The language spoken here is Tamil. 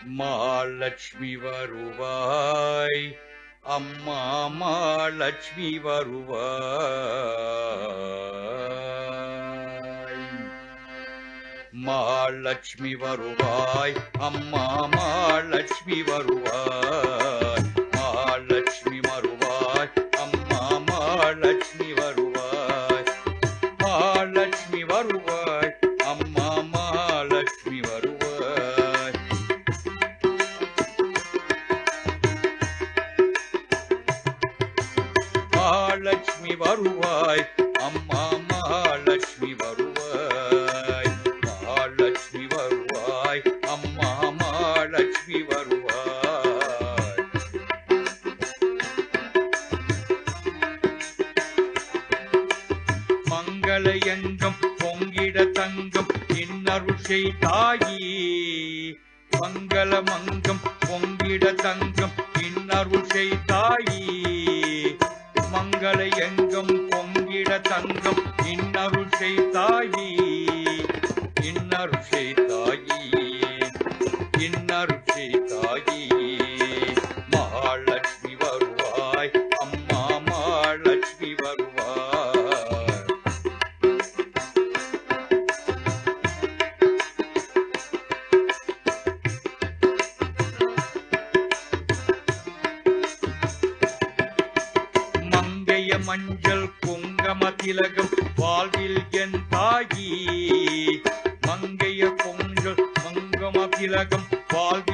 மாலட்சுமி வருவாய் அம்மா மாலட்சுமி வருவாய். மாலட்சுமி வருவாய் அம்மா மாலட்சுமி வருவாய். மாலட்சுமி வருவாய் அம்மா மாலட்சுமி வருவாய். மாலட்சுமி வருவாய் அம்மா மாலட்சுமி வருவாய். மாலட்சுமி வருவாய் அம்மா மாலட்சுமி வருவாய். மாலட்சுமி வருவாய் அம்மா மாலட்சுமி வருவாய். மங்கள எங்கம் பொங்கிட தங்கம் இன்னருள் செய்தாயி. மங்கள மங்கம் பொங்கிட தங்கம் இன்னருள் செய்தாயி. மங்கள எங்கம் பொங்கிட தங்கம் இன்னருள் செய்தாயி. இன்னருள் செய்தாயி இன்னருள் செய்தாயி. மகாலட்சுமி வருவாய் அம்மா மகாலட்சுமி வருவாய். மங்கைய மஞ்சள் குங்கம திலகம் வாழ்வில் என் தாயி. மங்கைய பொங்கல் மங்கம திலகம் வாழ்வில்